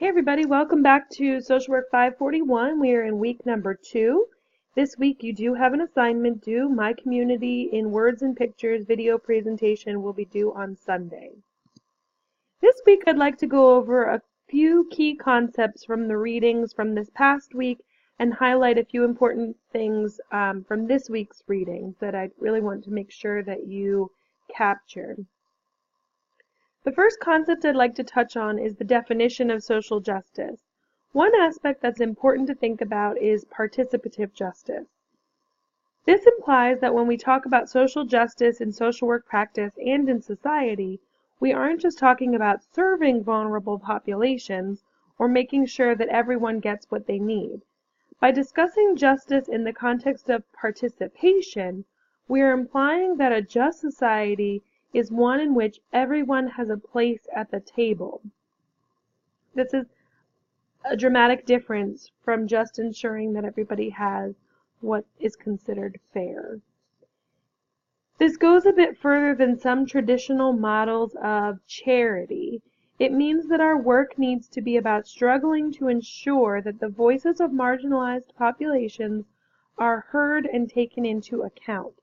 Hey everybody, welcome back to Social Work 541. We are in week number 2. This week you do have an assignment due. My community in words and pictures video presentation will be due on Sunday. This week I'd like to go over a few key concepts from the readings from this past week and highlight a few important things from this week's readings that I really want to make sure that you capture. The first concept I'd like to touch on is the definition of social justice. One aspect that's important to think about is participative justice. This implies that when we talk about social justice in social work practice and in society, we aren't just talking about serving vulnerable populations or making sure that everyone gets what they need. By discussing justice in the context of participation, we are implying that a just society is one in which everyone has a place at the table. This is a dramatic difference from just ensuring that everybody has what is considered fair. This goes a bit further than some traditional models of charity. It means that our work needs to be about struggling to ensure that the voices of marginalized populations are heard and taken into account.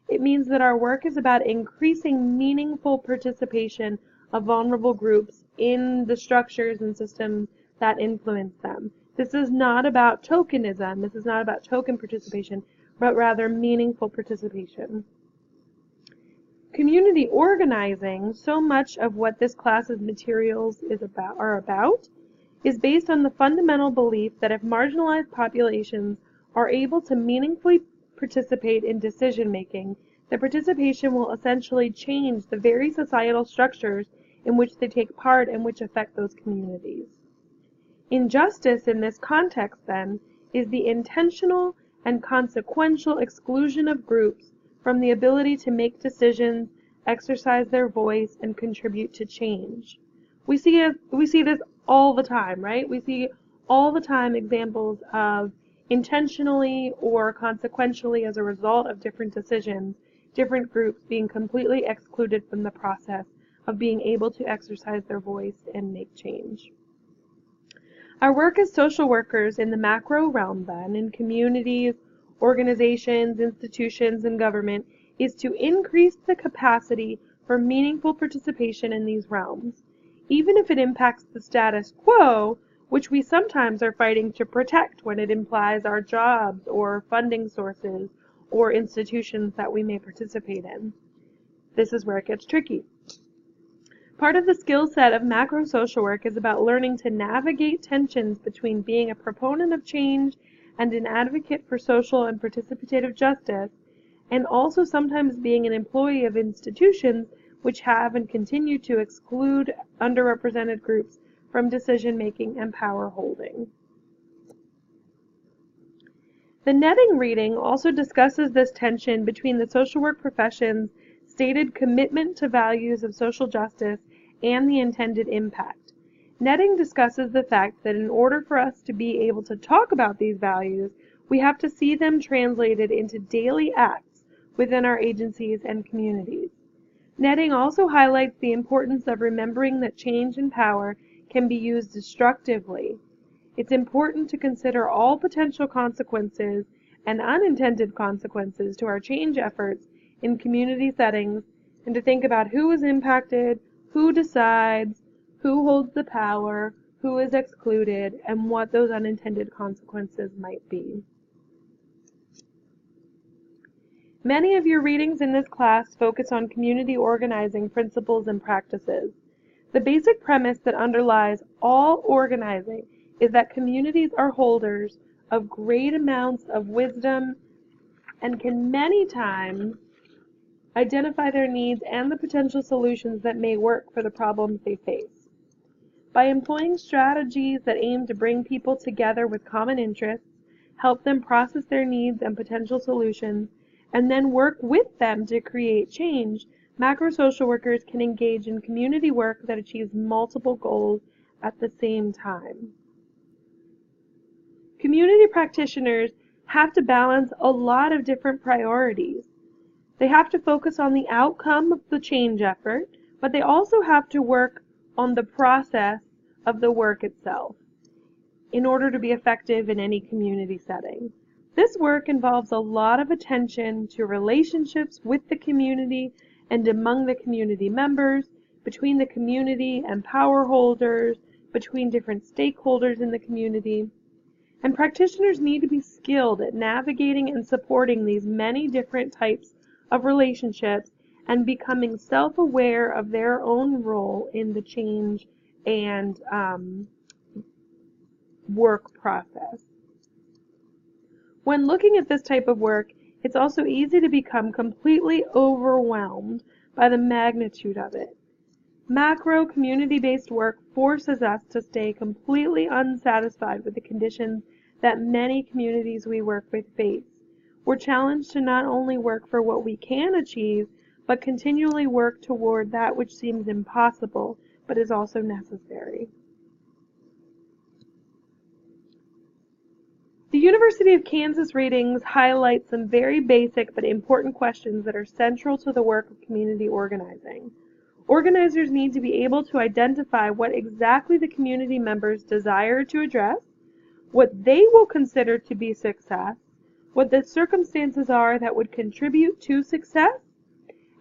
It means that our work is about increasing meaningful participation of vulnerable groups in the structures and systems that influence them. This is not about tokenism, this is not about token participation, but rather meaningful participation. Community organizing, so much of what this class's materials are about, is based on the fundamental belief that if marginalized populations are able to meaningfully participate in decision making, the participation will essentially change the very societal structures in which they take part and which affect those communities. Injustice in this context, then, is the intentional and consequential exclusion of groups from the ability to make decisions, exercise their voice, and contribute to change. We see this all the time, right? We see all the time examples of intentionally or consequentially, as a result of different decisions, different groups being completely excluded from the process of being able to exercise their voice and make change. Our work as social workers in the macro realm, then, in communities, organizations, institutions, and government, is to increase the capacity for meaningful participation in these realms, even if it impacts the status quo, which we sometimes are fighting to protect when it implies our jobs or funding sources or institutions that we may participate in. This is where it gets tricky. Part of the skill set of macro social work is about learning to navigate tensions between being a proponent of change and an advocate for social and participative justice, and also sometimes being an employee of institutions which have and continue to exclude underrepresented groups from decision making and power holding. The netting reading also discusses this tension between the social work profession's stated commitment to values of social justice and the intended impact. Netting discusses the fact that in order for us to be able to talk about these values, we have to see them translated into daily acts within our agencies and communities. Netting also highlights the importance of remembering that change and power can be used destructively. It's important to consider all potential consequences and unintended consequences to our change efforts in community settings, and to think about who is impacted, who decides, who holds the power, who is excluded, and what those unintended consequences might be. Many of your readings in this class focus on community organizing principles and practices. The basic premise that underlies all organizing is that communities are holders of great amounts of wisdom and can many times identify their needs and the potential solutions that may work for the problems they face. By employing strategies that aim to bring people together with common interests, help them process their needs and potential solutions, and then work with them to create change, macro social workers can engage in community work that achieves multiple goals at the same time. Community practitioners have to balance a lot of different priorities. They have to focus on the outcome of the change effort, but they also have to work on the process of the work itself in order to be effective in any community setting. This work involves a lot of attention to relationships with the community and among the community members, between the community and power holders, between different stakeholders in the community. And practitioners need to be skilled at navigating and supporting these many different types of relationships and becoming self-aware of their own role in the change and work process. When looking at this type of work, it's also easy to become completely overwhelmed by the magnitude of it. Macro community-based work forces us to stay completely unsatisfied with the conditions that many communities we work with face. We're challenged to not only work for what we can achieve, but continually work toward that which seems impossible, but is also necessary. The University of Kansas ratings highlight some very basic but important questions that are central to the work of community organizing. Organizers need to be able to identify what exactly the community members desire to address, what they will consider to be success, what the circumstances are that would contribute to success,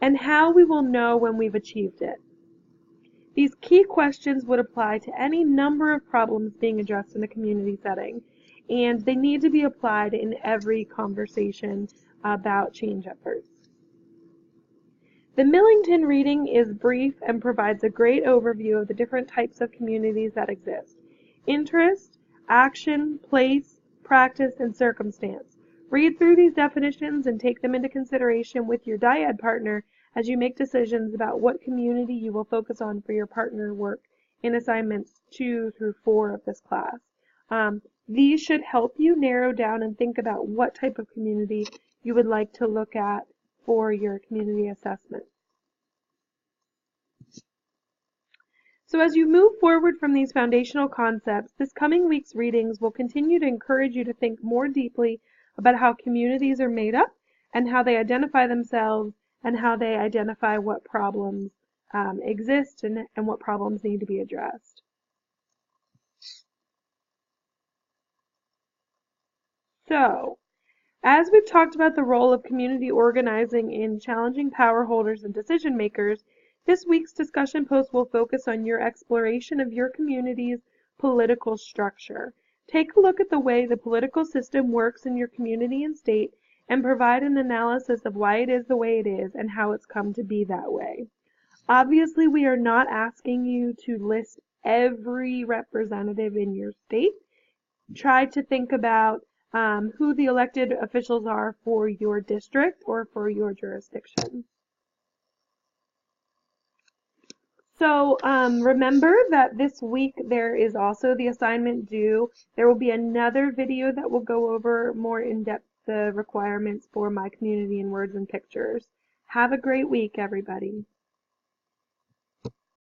and how we will know when we've achieved it. These key questions would apply to any number of problems being addressed in a community setting, and they need to be applied in every conversation about change efforts. The Millington reading is brief and provides a great overview of the different types of communities that exist: interest, action, place, practice, and circumstance. Read through these definitions and take them into consideration with your dyad partner as you make decisions about what community you will focus on for your partner work in assignments 2 through 4 of this class. These should help you narrow down and think about what type of community you would like to look at for your community assessment. So as you move forward from these foundational concepts, this coming week's readings will continue to encourage you to think more deeply about how communities are made up and how they identify themselves and how they identify what problems exist and what problems need to be addressed. So, as we've talked about the role of community organizing in challenging power holders and decision makers, this week's discussion post will focus on your exploration of your community's political structure. Take a look at the way the political system works in your community and state and provide an analysis of why it is the way it is and how it's come to be that way. Obviously, we are not asking you to list every representative in your state. Try to think about who the elected officials are for your district or for your jurisdiction. So remember that this week there is also the assignment due. There will be another video that will go over more in depth the requirements for My Community in Words and Pictures. Have a great week, everybody.